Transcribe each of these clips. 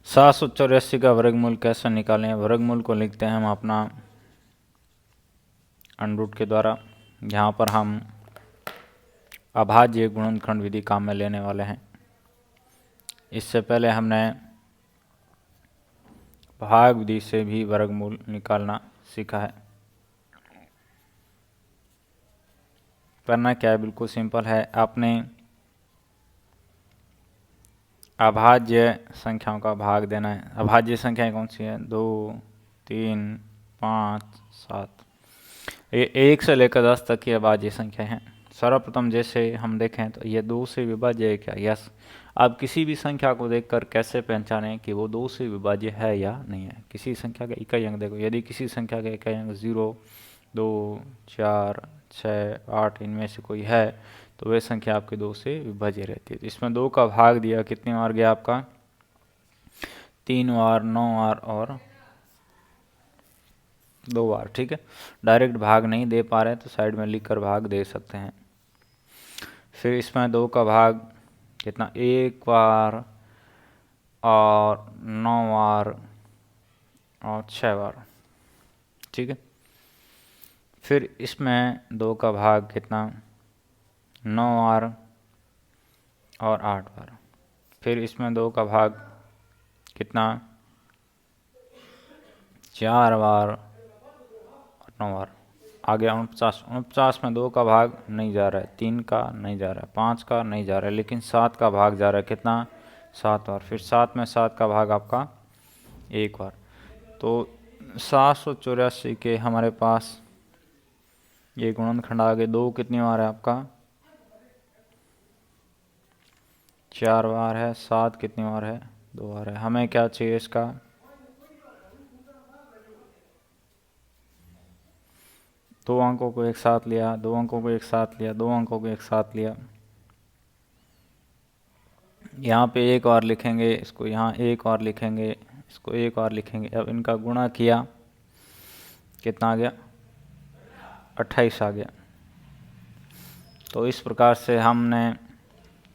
784 का वर्गमूल कैसे निकालें। वर्गमूल को लिखते हैं हम अपना अंडरूट के द्वारा। यहाँ पर हम अभाज्य गुणनखंड विधि काम में लेने वाले हैं। इससे पहले हमने भाग विधि से भी वर्गमूल निकालना सीखा है। करना क्या है, बिल्कुल सिंपल है। आपने अभाज्य संख्याओं का भाग देना है। अभाज्य संख्याएं कौन सी हैं? 2, 3, 5, 7। ये 1 से लेकर 10 तक की अभाज्य संख्या हैं। सर्वप्रथम जैसे हम देखें तो ये 2 से विभाज्य है क्या? यस। आप किसी भी संख्या को देखकर कैसे पहचानें कि वो 2 से विभाज्य है या नहीं है? किसी संख्या का इकाई अंक देखो, यदि किसी संख्या का इकाई अंक 0, 2, 4, 6, 8 इनमें से कोई है तो वह संख्या आपके 2 से विभाज्य रहती है। इसमें 2 का भाग दिया, कितनी बार गया आपका? 3 बार, 9 बार और 2 बार। ठीक है, डायरेक्ट भाग नहीं दे पा रहे तो साइड में लिखकर भाग दे सकते हैं। फिर इसमें 2 का भाग कितना? 1 बार और 9 बार और 6 बार। ठीक है, फिर इसमें 2 का भाग कितना? 9 बार और 8 बार। फिर इसमें 2 का भाग कितना? 4 बार और 9 बार। आ गया 49। 49 में 2 का भाग नहीं जा रहा है, 3 का नहीं जा रहा है, 5 का नहीं जा रहा है, लेकिन 7 का भाग जा रहा है। कितना? 7 बार। फिर 7 में 7 का भाग आपका 1 बार। तो 784 के हमारे पास ये गुणनखंड आ गए। 2 कितनी बार है आपका? 4 बार है। 7 कितनी बार है? 2 बार है। हमें क्या चाहिए इसका? दो अंकों को एक साथ लिया, 2 अंकों को एक साथ लिया, 2 अंकों को एक साथ लिया। यहाँ पे 1 बार लिखेंगे, इसको यहाँ 1 बार लिखेंगे, इसको 1 बार लिखेंगे। अब इनका गुणा किया, कितना आ गया? 28 आ गया। तो इस प्रकार से हमने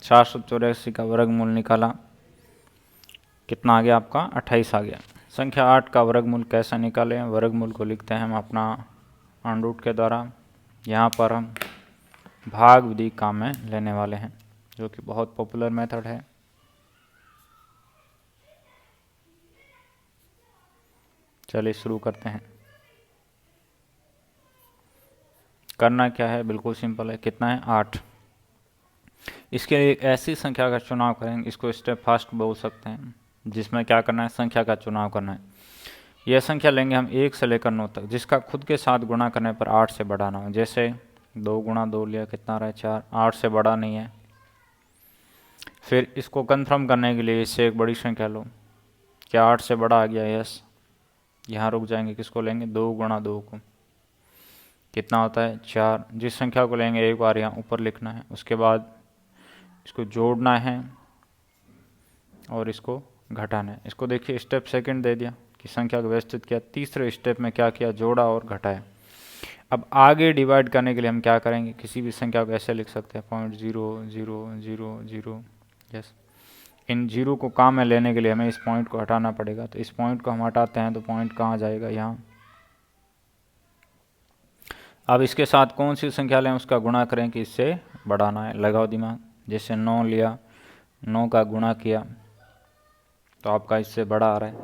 784 का वर्गमूल निकाला। कितना आ गया आपका? 28 आ गया। संख्या 8 का वर्गमूल कैसे निकालें? वर्गमूल को लिखते हैं हम अपना अंडरूट के द्वारा। यहाँ पर हम भाग विधि काम में लेने वाले हैं, जो कि बहुत पॉपुलर मेथड है। चलिए शुरू करते हैं। करना क्या है, बिल्कुल सिंपल है। कितना है? 8। इसके लिए एक ऐसी संख्या का चुनाव करेंगे, इसको स्टेप फास्ट बोल सकते हैं, जिसमें क्या करना है? संख्या का चुनाव करना है। यह संख्या लेंगे हम 1 से लेकर 9 तक, जिसका खुद के साथ गुणा करने पर 8 से बढ़ाना हो। जैसे 2 गुणा 2 लिया, कितना रहा? 4। 8 से बड़ा नहीं है। फिर इसको कंफर्म करने के लिए इससे एक बड़ी संख्या लो। क्या 8 से बड़ा आ गया? यस। यहाँ रुक जाएंगे, किसको लेंगे? 2 गुणा 2 को। कितना होता है? 4। जिस संख्या को लेंगे एक बार यहाँ ऊपर लिखना है, उसके बाद इसको जोड़ना है और इसको घटाना है। इसको देखिए, स्टेप सेकंड दे दिया कि संख्या को व्यवस्थित किया। तीसरे स्टेप में क्या किया? जोड़ा और घटाया। अब आगे डिवाइड करने के लिए हम क्या करेंगे? किसी भी संख्या को ऐसे लिख सकते हैं 0.0000। यस। इन 0 को काम में लेने के लिए हमें इस पॉइंट को हटाना पड़ेगा। तो इस पॉइंट को हम हटाते हैं तो पॉइंट कहाँ जाएगा? यहाँ। अब इसके साथ कौन सी संख्या लें, उसका गुणा करें कि इससे बढ़ाना है। लगाओ दिमाग। जैसे 9 लिया, 9 का गुणा किया तो आपका इससे बड़ा आ रहा है।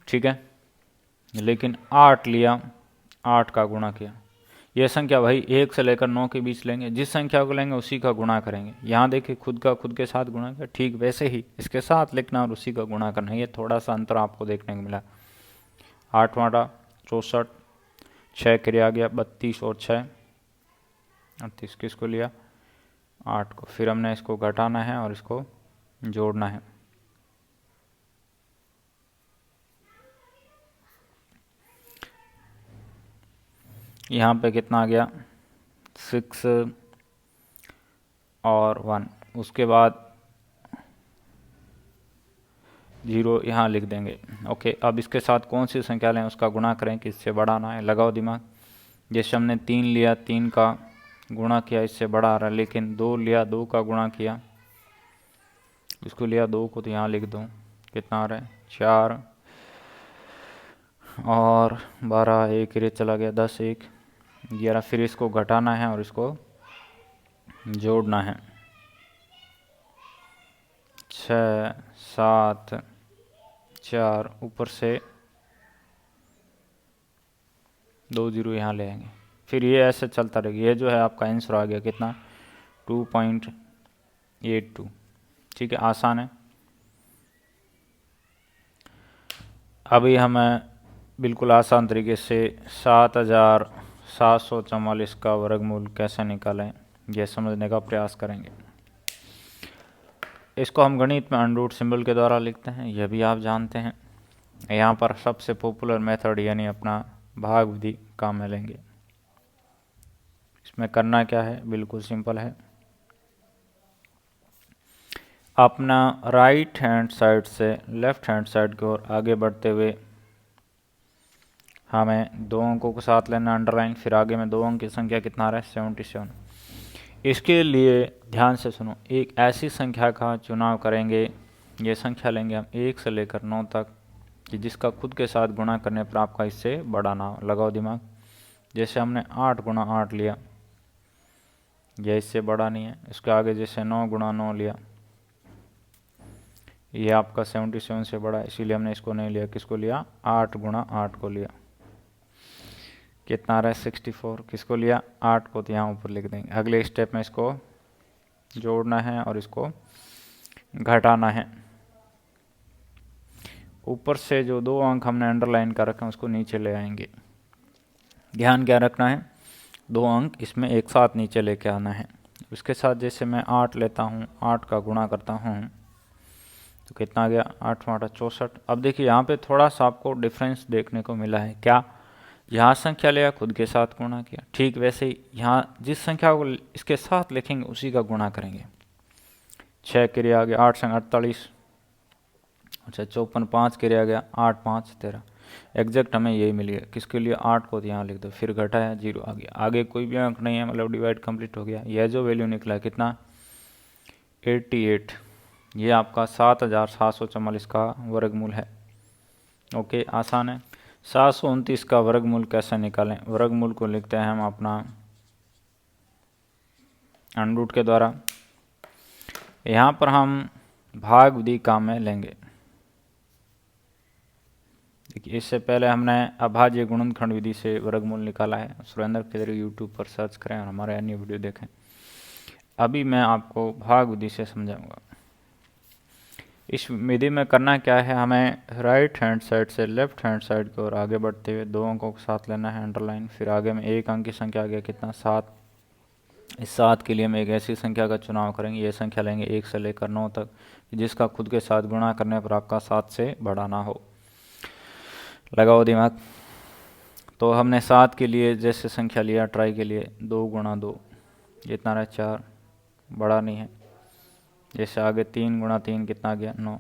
ठीक है, लेकिन 8 लिया, 8 का गुणा किया। यह संख्या भाई 1 से लेकर 9 के बीच लेंगे। जिस संख्या को लेंगे उसी का गुणा करेंगे। यहाँ देखिए, खुद का खुद के साथ गुणा किया, ठीक वैसे ही इसके साथ लिखना और उसी का गुणा करना। ये थोड़ा सा अंतर आपको देखने को मिला। 8 वाटा 64, 6 क्रिया गया 32 और 6 38। किसको लिया? 8 को। फिर हमने इसको घटाना है और इसको जोड़ना है। यहाँ पे कितना आ गया? 6 और 1। उसके बाद 0 यहाँ लिख देंगे। ओके, अब इसके साथ कौन सी संख्या लें, उसका गुणा करें कि इससे बढ़ाना है। लगाओ दिमाग। जैसे हमने 3 लिया, 3 का गुणा किया, इससे बड़ा आ रहा है। लेकिन 2 लिया, 2 का गुणा किया, इसको लिया 2 को, तो यहाँ लिख दो। कितना आ रहा है 4 और 12, एक रे चला गया 10, 1 11। फिर इसको घटाना है और इसको जोड़ना है 6 7 4, ऊपर से 2 जीरो यहाँ ले आएंगे। फिर ये ऐसे चलता रहेगा। ये जो है आपका आंसर आ गया कितना 2.82। ठीक है, आसान है। अभी हमें बिल्कुल आसान तरीके से 7744 का वर्गमूल कैसे निकालें यह समझने का प्रयास करेंगे। इसको हम गणित में अंडर रूट सिंबल के द्वारा लिखते हैं, यह भी आप जानते हैं। यहाँ पर सबसे पॉपुलर मेथड यानी अपना भाग विधि काम में लेंगे। इसमें करना क्या है, बिल्कुल सिंपल है। अपना राइट हैंड साइड से लेफ्ट हैंड साइड की ओर आगे बढ़ते हुए हमें 2 अंकों को साथ लेना अंडरलाइन। फिर आगे में 2 अंक की संख्या कितना आ रहा है 77। इसके लिए ध्यान से सुनो, एक ऐसी संख्या का चुनाव करेंगे, ये संख्या लेंगे हम 1 से लेकर 9 तक कि जिसका खुद के साथ गुणा करने पर आपका इससे बड़ा ना हो। लगाओ दिमाग। जैसे हमने 8 गुणा 8 लिया, यह इससे बड़ा नहीं है। इसके आगे जैसे 9 गुणा 9 लिया, यह आपका 77 से बड़ा है, इसीलिए हमने इसको नहीं लिया। किसको लिया, 8 गुणा 8 को लिया। कितना आ रहा है 64। किसको लिया, 8 को, तो यहाँ ऊपर लिख देंगे। अगले स्टेप में इसको जोड़ना है और इसको घटाना है। ऊपर से जो 2 अंक हमने अंडरलाइन कर रखे हैं उसको नीचे ले आएंगे। ध्यान क्या रखना है, 2 अंक इसमें एक साथ नीचे लेके आना है। उसके साथ जैसे मैं 8 लेता हूँ, 8 का गुणा करता हूँ तो कितना आ गया 8 8 64। अब देखिए यहाँ पे थोड़ा सा आपको डिफरेंस देखने को मिला है। क्या, यहाँ संख्या लिया, खुद के साथ गुणा किया। ठीक वैसे ही यहाँ जिस संख्या को इसके साथ लिखेंगे उसी का गुणा करेंगे। 6 क्रिया आ गया 8 संग 48, अच्छा 54, 5 क्रिया आ गया 8 5 13। एग्जैक्ट हमें यही मिल गया। किसके लिए, 8 को, तो यहाँ लिख दो। फिर घटाया 0 आ गया। आगे कोई भी अंक नहीं है, मतलब डिवाइड कंप्लीट हो गया। यह जो वैल्यू निकला है कितना 88, ये आपका 7744 का वर्गमूल है। ओके, आसान है। 729 का वर्गमूल कैसे निकालें। वर्गमूल को लिखते हैं हम अपना अंडर रूट के द्वारा। यहाँ पर हम भाग विधि काम में लेंगे। देखिए, इससे पहले हमने अभाज्य गुणनखंड विधि से वर्गमूल निकाला है। सुरेंद्र खिदरी यूट्यूब पर सर्च करें और हमारे अन्य वीडियो देखें। अभी मैं आपको भाग विधि से समझाऊंगा। इस विधि में करना क्या है, हमें राइट हैंड साइड से लेफ्ट हैंड साइड की ओर आगे बढ़ते हुए 2 अंकों को साथ लेना है अंडरलाइन। फिर आगे में 1 अंक की संख्या आ गया कितना 7। इस 7 के लिए हम एक ऐसी संख्या का चुनाव करेंगे, ये संख्या लेंगे 1 से लेकर 9 तक जिसका खुद के साथ गुणा करने पर आपका 7 से बड़ा ना हो। लगाओ दिमाग। तो हमने 7 के लिए जैसे संख्या लिया ट्राई के लिए 2 गुणा 2, जितना रहा 4, बड़ा नहीं है। जैसे आगे 3 गुणा 3 कितना आ गया 9,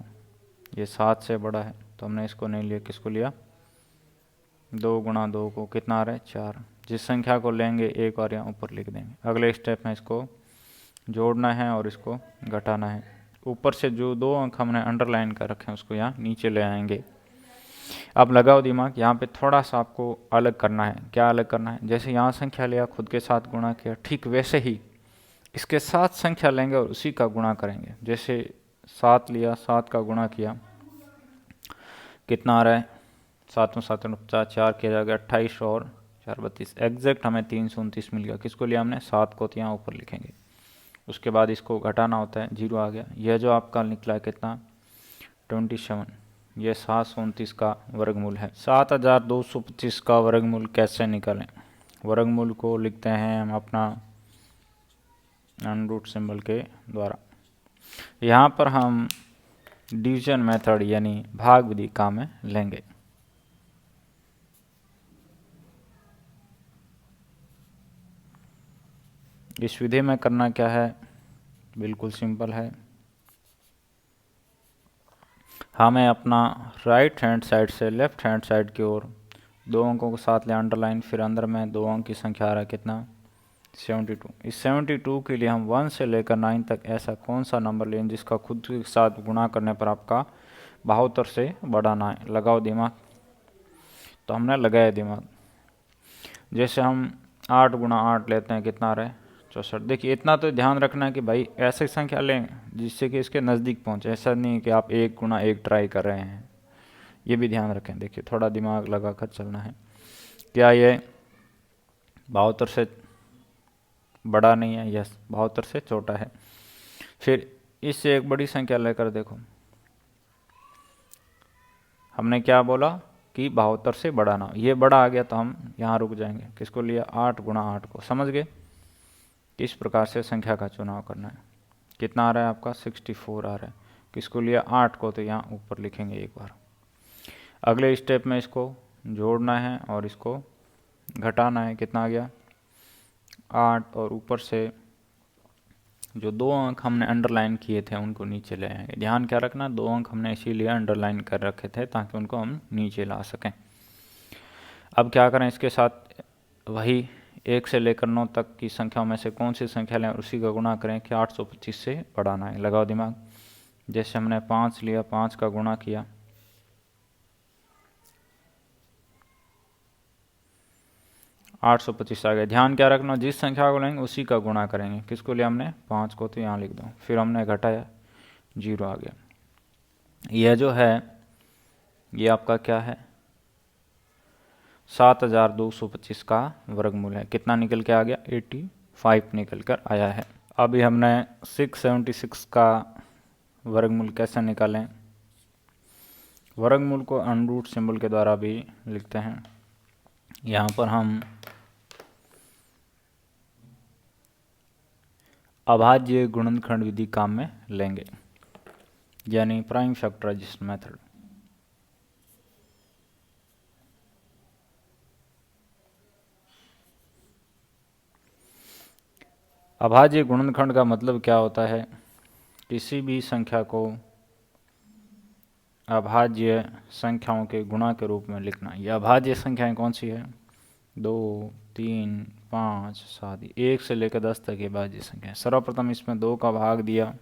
ये 7 से बड़ा है तो हमने इसको नहीं लिया। किसको लिया, 2 गुणा 2 को, कितना आ रहा है 4। जिस संख्या को लेंगे एक और यहाँ ऊपर लिख देंगे। अगले स्टेप में इसको जोड़ना है और इसको घटाना है। ऊपर से जो 2 अंक हमने अंडरलाइन कर रखे हैं उसको यहाँ नीचे ले आएंगे। अब लगाओ दिमाग, यहाँ पे थोड़ा सा आपको अलग करना है। क्या अलग करना है, जैसे यहाँ संख्या लिया खुद के साथ गुणा किया, ठीक वैसे ही इसके साथ संख्या लेंगे और उसी का गुणा करेंगे। जैसे 7 लिया, 7 का गुणा किया, कितना आ रहा है 7 7 50, 4 किया जाएगा 28 और 4 32। एग्जैक्ट हमें 329 मिल गया। किसको लिया हमने, 7 को, तो यहाँ ऊपर लिखेंगे। उसके बाद इसको घटाना होता है, 0 आ गया। यह जो आपका निकला है कितना 27, यह 729 का वर्गमूल है। 7225 का वर्गमूल कैसे निकालें। वर्गमूल को लिखते हैं हम अपना अंडर रूट सिंबल के द्वारा। यहाँ पर हम डिवीजन मेथड यानी भाग विधि काम में लेंगे। इस विधि में करना क्या है, बिल्कुल सिंपल है। हमें अपना राइट हैंड साइड से लेफ्ट हैंड साइड की ओर 2 अंकों के साथ ले अंडरलाइन। फिर अंदर में 2 अंक की संख्या आ रहा है कितना 72। इस 72 के लिए हम 1 से लेकर 9 तक ऐसा कौन सा नंबर लें जिसका खुद के साथ गुणा करने पर आपका 72 से बढ़ाना है। लगाओ दिमाग। तो हमने लगाया दिमाग। जैसे हम 8 गुणा 8 लेते हैं, कितना आ रहा है 64। देखिए इतना तो ध्यान रखना है कि भाई ऐसी संख्या लें जिससे कि इसके नज़दीक पहुँचे। ऐसा नहीं कि आप 1 गुणा 1 ट्राई कर रहे हैं, ये भी ध्यान रखें। देखिए थोड़ा दिमाग लगा कर चलना है। क्या ये 72 से बड़ा नहीं है? यस, 72 से छोटा है। फिर इससे एक बड़ी संख्या लेकर देखो। हमने क्या बोला कि 72 से बड़ा ना। ये बड़ा आ गया तो हम यहाँ रुक जाएंगे। किसको लिया? 8 गुणा 8 को। समझ गए किस प्रकार से संख्या का चुनाव करना है। कितना आ रहा है आपका? 64 आ रहा है। किसको लिया? 8 को। तो यहाँ ऊपर लिखेंगे एक बार। अगले स्टेप में इसको जोड़ना है और इसको घटाना है। कितना आ गया? 8। और ऊपर से जो 2 अंक हमने अंडरलाइन किए थे उनको नीचे ले आएंगे। ध्यान क्या रखना, 2 अंक हमने इसीलिए अंडरलाइन कर रखे थे ताकि उनको हम नीचे ला सकें। अब क्या करें इसके साथ? वही 1 से लेकर 9 तक की संख्याओं में से कौन सी संख्या लें, उसी का गुणा करें कि 825 से बढ़ाना है। लगाओ दिमाग। जैसे हमने 5 लिया, 5 का गुणा किया, 825 आ गया। ध्यान क्या रखना, जिस संख्या को लेंगे उसी का गुणा करेंगे। किसको लिया हमने? 5 को। तो यहाँ लिख दो। फिर हमने घटाया, 0 आ गया। यह जो है ये आपका क्या है? 7225 का वर्गमूल है। कितना निकल के आ गया? 85 निकल कर आया है। अभी हमने 676 का वर्गमूल कैसे निकालें? वर्गमूल को अंडरूट सिंबल के द्वारा भी लिखते हैं। यहाँ पर हम अभाज्य गुणनखंड विधि काम में लेंगे, यानी प्राइम फैक्टराइजेशन मेथड। अभाज्य गुणनखंड का मतलब क्या होता है? किसी भी संख्या को अभाज्य संख्याओं के गुणा के रूप में लिखना। यह अभाज्य संख्याएं कौन सी है? 2, 3, 5, 7, 1 से लेकर 10 तक की अभाज्य संख्या। सर्वप्रथम इसमें 2 का भाग दिया,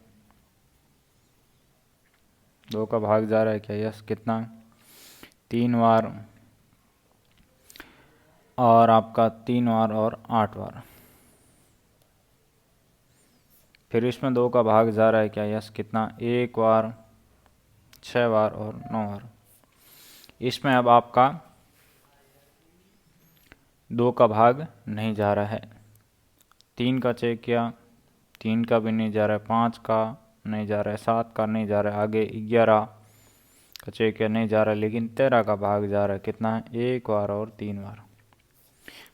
2 का भाग जा रहा है क्या? यस। कितना? 3 बार और आपका 3 बार और 8 बार। फिर इसमें 2 का भाग जा रहा है क्या? यस। कितना? 1 बार, 6 बार और 9 बार। इसमें अब आपका 2 का भाग नहीं जा रहा है। 3 का चेक किया, 3 का भी नहीं जा रहा है, 5 का नहीं जा रहा है, 7 का नहीं जा रहा है, आगे 11 का चेक किया, नहीं जा रहा है, लेकिन 13 का भाग जा रहा है। कितना है? 1 बार और 3 बार।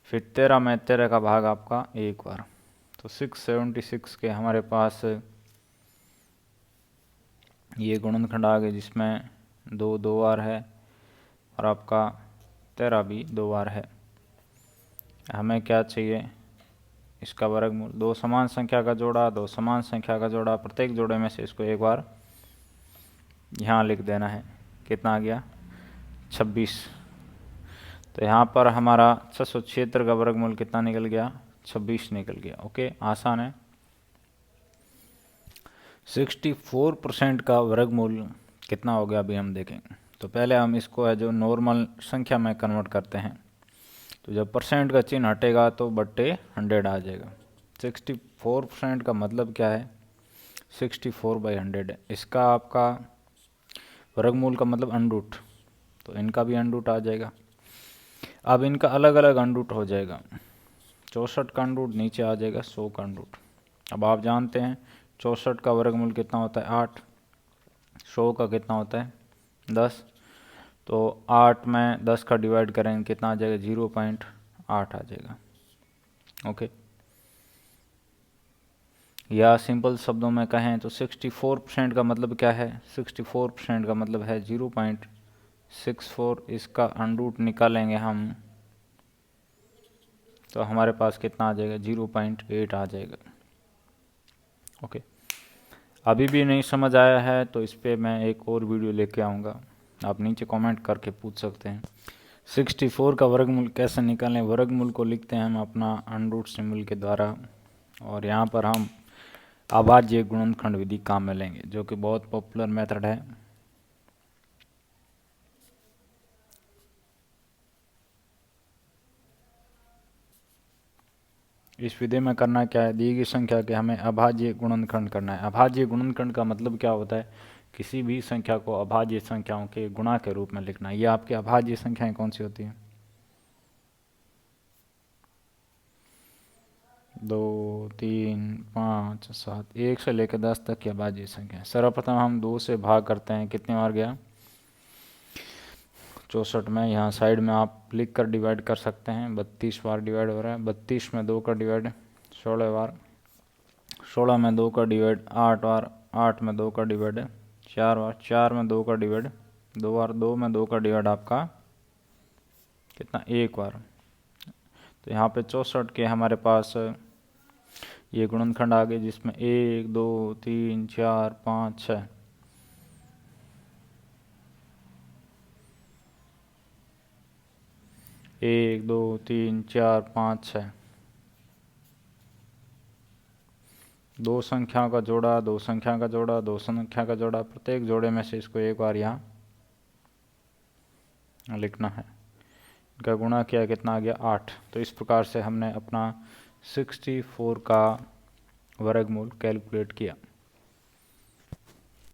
फिर 13 में 13 का भाग आपका 1 बार। तो 676 के हमारे पास ये गुणनखंड आ गए जिसमें 2 2 बार है और आपका 13 भी 2 बार है। हमें क्या चाहिए? इसका वर्गमूल। 2 समान संख्या का जोड़ा, 2 समान संख्या का जोड़ा, प्रत्येक जोड़े में से इसको एक बार यहाँ लिख देना है। कितना आ गया? 26। तो यहाँ पर हमारा 676 का वर्गमूल कितना निकल गया? 26 निकल गया। ओके, आसान है। 64% का वर्गमूल कितना हो गया अभी हम देखेंगे। तो पहले हम इसको है जो नॉर्मल संख्या में कन्वर्ट करते हैं। तो जब परसेंट का चिन्ह हटेगा तो बट्टे 100 आ जाएगा। 64% का मतलब क्या है? 64/100 है। इसका आपका वर्गमूल का मतलब अंडरूट, तो इनका भी अंडरूट आ जाएगा। अब इनका अलग अलग अंडरूट हो जाएगा। 64 का अंडरूट नीचे आ जाएगा, 100 का अंडरूट। अब आप जानते हैं 64 का वर्गमूल कितना होता है? 8। 100 का कितना होता है? 10। तो 8 में 10 का डिवाइड करेंगे, कितना आ जाएगा? 0.8 आ जाएगा। ओके, या सिंपल शब्दों में कहें तो 64% का मतलब क्या है? 64% का मतलब है 0.64। इसका अंडरूट निकालेंगे हम तो हमारे पास कितना आ जाएगा? 0.8 आ जाएगा। ओके, अभी भी नहीं समझ आया है तो इस पर मैं एक और वीडियो लेके आऊँगा, आप नीचे कमेंट करके पूछ सकते हैं। 64 का वर्गमूल कैसे निकालें? वर्गमूल को लिखते हैं हम अपना अंडरूट सिंबल के द्वारा, और यहाँ पर हम अभाज्य गुणनखंड विधि काम में लेंगे जो कि बहुत पॉपुलर मेथड है। इस विधि में करना क्या है, दी गई संख्या के हमें अभाज्य गुणनखंड करना है। अभाज्य गुणनखंड का मतलब क्या होता है, किसी भी संख्या को अभाज्य संख्याओं के गुणा के रूप में लिखना। ये आपकी अभाज्य संख्याएं कौन सी होती हैं, 2, 3, 5, 7, 1 से लेकर 10 तक की अभाज्य संख्या। सर्वप्रथम हम 2 से भाग करते हैं, कितनी बार गया, 64 में। यहाँ साइड में आप लिख कर डिवाइड कर सकते हैं, 32 बार डिवाइड हो रहा है। 32 में 2 का डिवाइड 16 बार, 16 में 2 का डिवाइड 8 बार, 8 में 2 का डिवाइड 4 बार, 4 में 2 का डिवाइड 2 बार, 2 में 2 का डिवाइड आपका कितना, 1 बार। तो यहाँ पे 64 के हमारे पास ये गुणनखंड आ गए, जिसमें 1, 2, 3, 4, 5, 6। एक, दो, तीन, चार, 5, 6, दो संख्या का जोड़ा, दो संख्या का जोड़ा, दो संख्या का जोड़ा, प्रत्येक जोड़े में से इसको एक बार यहाँ लिखना है। इनका गुणा किया, कितना आ गया, 8। तो इस प्रकार से हमने अपना 64 का वर्गमूल कैलकुलेट किया।